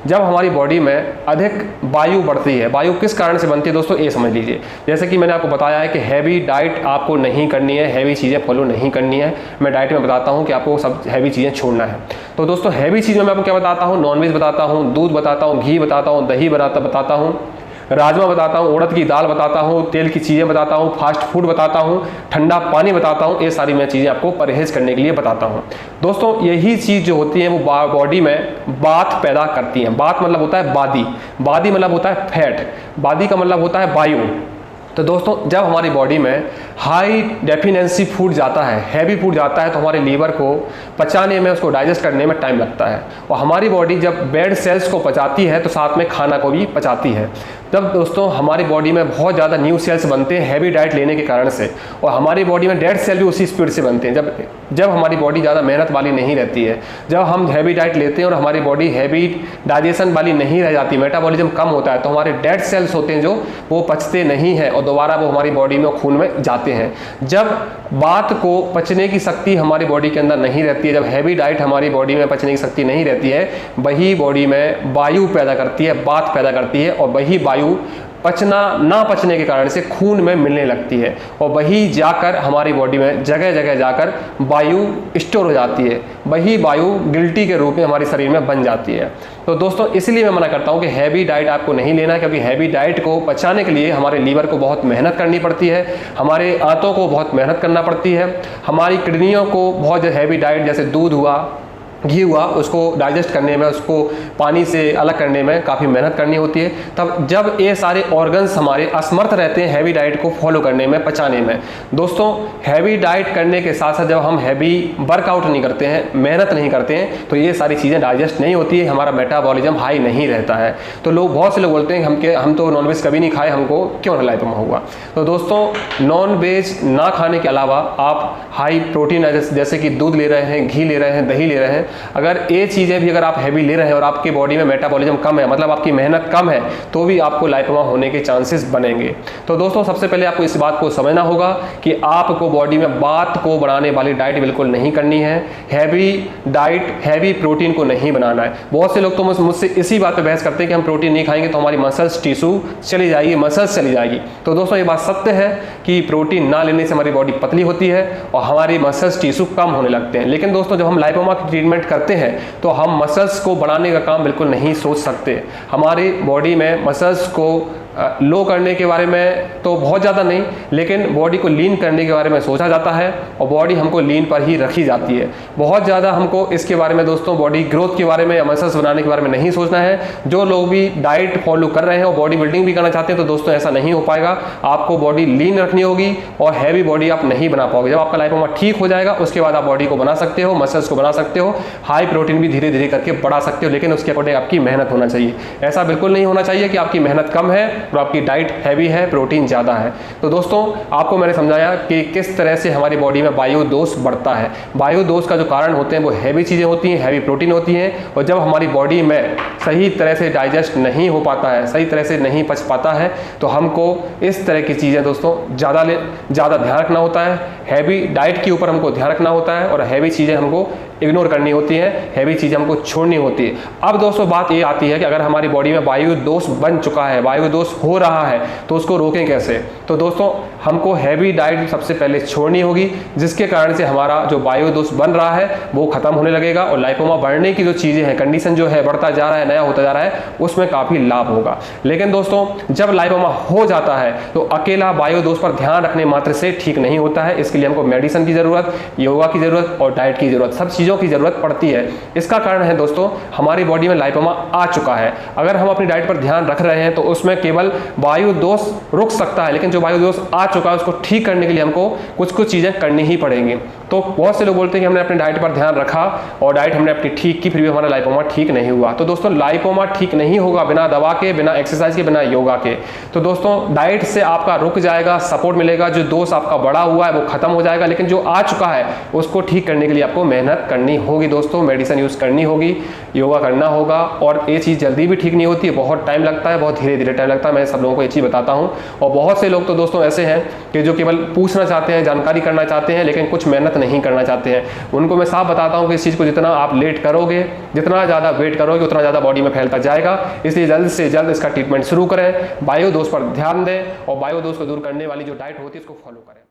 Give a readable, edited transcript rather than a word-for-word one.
जब हमारी बॉडी में अधिक वायु बढ़ती है। वायु किस कारण से बनती है दोस्तों, ये समझ लीजिए। जैसे कि मैंने आपको बताया है कि हैवी डाइट आपको नहीं करनी है, हैवी चीज़ें फॉलो नहीं करनी है। मैं डाइट में बताता हूँ कि आपको सब हैवी चीज़ें छोड़ना है। तो दोस्तों हैवी चीज़ में मैं आपको क्या बताता हूँ, नॉनवेज बताता हूँ, दूध बताता हूँ, घी बताता हूँ, दही बताता हूँ, राजमा बताता हूँ, उड़द की दाल बताता हूँ, तेल की चीज़ें बताता हूँ, फास्ट फूड बताता हूँ, ठंडा पानी बताता हूँ। ये सारी मैं चीज़ें आपको परहेज करने के लिए बताता हूँ। दोस्तों यही चीज़ जो होती है वो बॉडी में बात पैदा करती है। बात मतलब होता है बादी, बादी मतलब होता है फैट, बादी का मतलब होता है वायु। तो दोस्तों जब हमारी बॉडी में हाई डेफिनेंसी फूड जाता है, हैवी फूड जाता है, तो हमारे लीवर को पचाने में, उसको डाइजेस्ट करने में टाइम लगता है। और हमारी बॉडी जब बैड सेल्स को पचाती है तो साथ में खाना को भी पचाती है। तब दोस्तों हमारी बॉडी में बहुत ज़्यादा न्यू सेल्स बनते हैं हैवी डाइट लेने के कारण से, और हमारी बॉडी में डेड सेल भी उसी स्पीड से बनते हैं। जब हमारी बॉडी ज़्यादा मेहनत वाली नहीं रहती है, जब हम हैवी डाइट लेते हैं और हमारी बॉडी हैवी डाइजेशन वाली नहीं रह जाती, मेटाबॉलिज्म कम होता है, तो हमारे डेड सेल्स होते हैं जो वो पचते नहीं हैं और दोबारा वो हमारी बॉडी में खून में जाते हैं। जब बात को पचने की शक्ति हमारी बॉडी के अंदर नहीं रहती है, जब हैवी डाइट हमारी बॉडी में पचने की शक्ति नहीं रहती है, वही बॉडी में वायु पैदा करती है, बात पैदा करती है, और वही वायु ना पचने के कारण से खून में मिलने लगती है, और वही जाकर हमारी बॉडी में जगह जगह जाकर वायु स्टोर हो जाती है। वही वायु गिल्टी के रूप में हमारे शरीर में बन जाती है। तो दोस्तों इसलिए मैं मना करता हूँ कि हैवी डाइट आपको नहीं लेना है, क्योंकि हैवी डाइट को पचाने के लिए हमारे लीवर को बहुत मेहनत करनी पड़ती है, हमारे आंतों को बहुत मेहनत करना पड़ती है, हमारी किडनियों को बहुत हैवी डाइट जैसे दूध हुआ, घी हुआ, उसको डाइजेस्ट करने में, उसको पानी से अलग करने में काफ़ी मेहनत करनी होती है। तब जब ये सारे ऑर्गन्स हमारे असमर्थ रहते हैं हैवी डाइट को फॉलो करने में, पचाने में। दोस्तों हैवी डाइट करने के साथ साथ जब हम हैवी वर्कआउट नहीं करते हैं, मेहनत नहीं करते हैं, तो ये सारी चीज़ें डाइजेस्ट नहीं होती है, हमारा मेटाबॉलिज्म हाई नहीं रहता है। तो बहुत से लोग बोलते हैं हम तो नॉनवेज कभी नहीं खाए, हमको क्यों लाइपोमा हुआ। तो दोस्तों नॉनवेज ना खाने के अलावा आप हाई प्रोटीन जैसे कि दूध ले रहे हैं, घी ले रहे हैं, दही ले रहे हैं, अगर ये चीज़ें भी अगर आप हैवी ले रहे हैं और आपकी बॉडी में मेटाबॉलिज्म कम है, मतलब आपकी मेहनत कम है, तो भी आपको लाइपोमा होने के चांसेस बनेंगे। तो दोस्तों सबसे पहले आपको इस बात को समझना होगा कि आपको बॉडी में बात को बढ़ाने वाली डाइट बिल्कुल नहीं करनी है, हैवी डाइट, हैवी प्रोटीन को नहीं बनाना है। बहुत से लोग तो मुझसे इसी बात पर बहस करते हैं कि हम प्रोटीन नहीं खाएंगे तो हमारी मसल्स टिश्यू चली जाएगी, मसल्स चली जाएगी। तो दोस्तों ये बात सत्य है कि प्रोटीन ना लेने से हमारी बॉडी पतली होती है और हमारी मसल्स टिश्यू कम होने लगते हैं। लेकिन दोस्तों जब हम लाइपोमा की ट्रीटमेंट करते हैं तो हम मसल्स को बढ़ाने का काम बिल्कुल नहीं सोच सकते। हमारी बॉडी में मसल्स को लो करने के बारे में तो बहुत ज़्यादा नहीं, लेकिन बॉडी को लीन करने के बारे में सोचा जाता है और बॉडी हमको लीन पर ही रखी जाती है। बहुत ज़्यादा हमको इसके बारे में दोस्तों बॉडी ग्रोथ के बारे में या मसल्स बनाने के बारे में नहीं सोचना है। जो लोग भी डाइट फॉलो कर रहे हैं और बॉडी बिल्डिंग भी करना चाहते हैं, तो दोस्तों ऐसा नहीं हो पाएगा। आपको बॉडी लीन रखनी होगी और हैवी बॉडी आप नहीं बना पाओगे। जब आपका लाइपोमा ठीक हो जाएगा उसके बाद आप बॉडी को बना सकते हो, मसल्स को बना सकते हो, हाई प्रोटीन भी धीरे धीरे करके बढ़ा सकते हो, लेकिन उसके अकॉर्डिंग आपकी मेहनत होना चाहिए। ऐसा बिल्कुल नहीं होना चाहिए कि आपकी मेहनत कम है और आपकी डाइट हैवी है, प्रोटीन ज़्यादा है। तो दोस्तों आपको मैंने समझाया कि किस तरह से हमारी बॉडी में वायु दोष बढ़ता है। वायु दोष का जो कारण होते हैं वो हैवी चीज़ें होती हैं, हैवी प्रोटीन होती हैं, और जब हमारी बॉडी में सही तरह से डाइजेस्ट नहीं हो पाता है, सही तरह से नहीं पच पाता है, तो हमको इस तरह की चीज़ें दोस्तों ज़्यादा ध्यान रखना होता है। हैवी डाइट के ऊपर हमको ध्यान रखना होता है और हैवी चीज़ें हमको इग्नोर करनी होती हैं, हैवी चीज़ें हमको छोड़नी होती है। अब दोस्तों बात ये आती है कि अगर हमारी बॉडी में वायु दोष बन चुका है, वायु दोष हो रहा है, तो उसको रोकें कैसे। तो दोस्तों हमको हैवी डाइट सबसे पहले छोड़नी होगी, जिसके कारण से हमारा जो वायु दोष बन रहा है वो खत्म होने लगेगा और लाइपोमा बढ़ने की जो चीज़ें हैं, कंडीशन जो है बढ़ता जा रहा है, नया होता जा रहा है, उसमें काफ़ी लाभ होगा। लेकिन दोस्तों जब लाइपोमा हो जाता है तो अकेला वायु दोष पर ध्यान रखने मात्र से ठीक नहीं होता है। इसके लिए हमको मेडिसिन की ज़रूरत, योगा की ज़रूरत और डाइट की ज़रूरत, सब चीज़ों की ज़रूरत पड़ती है। इसका कारण है दोस्तों हमारी बॉडी में लाइपोमा आ चुका है। अगर हम अपनी डाइट पर ध्यान रख रहे हैं तो उसमें केवल वायु दोष रुक सकता है, लेकिन जो वायु दोष आ चुका है उसको ठीक करने के लिए हमको कुछ चीज़ें करनी ही पड़ेंगी। तो बहुत से लोग बोलते हैं कि हमने अपनी डाइट पर ध्यान रखा और डाइट हमने अपनी ठीक की, फिर भी हमारा लाइपोमा ठीक नहीं हुआ। तो दोस्तों लाइपोमा ठीक नहीं होगा बिना दवा के, बिना एक्सरसाइज के, बिना योगा के। तो दोस्तों डाइट से आपका रुक जाएगा, सपोर्ट मिलेगा, जो दोष आपका बढ़ा हुआ है वो खत्म हो जाएगा, लेकिन जो आ चुका है उसको ठीक करने के लिए आपको मेहनत करनी करनी होगी दोस्तों, मेडिसिन यूज़ करनी होगी, योगा करना होगा। और ये चीज़ जल्दी भी ठीक नहीं होती है, बहुत टाइम लगता है, बहुत धीरे धीरे टाइम लगता है। मैं सब लोगों को ये चीज़ बताता हूँ। और बहुत से लोग तो दोस्तों ऐसे हैं कि जो केवल पूछना चाहते हैं, जानकारी करना चाहते हैं, लेकिन कुछ मेहनत नहीं करना चाहते हैं। उनको मैं साफ बताता हूँ कि इस चीज़ को जितना आप लेट करोगे, जितना ज़्यादा वेट करोगे, उतना ज़्यादा बॉडी में फैलता जाएगा। इसलिए जल्द से जल्द इसका ट्रीटमेंट शुरू करें, वायु दोष पर ध्यान दें और वायु दोष को दूर करने वाली जो डाइट होती है उसको फॉलो करें।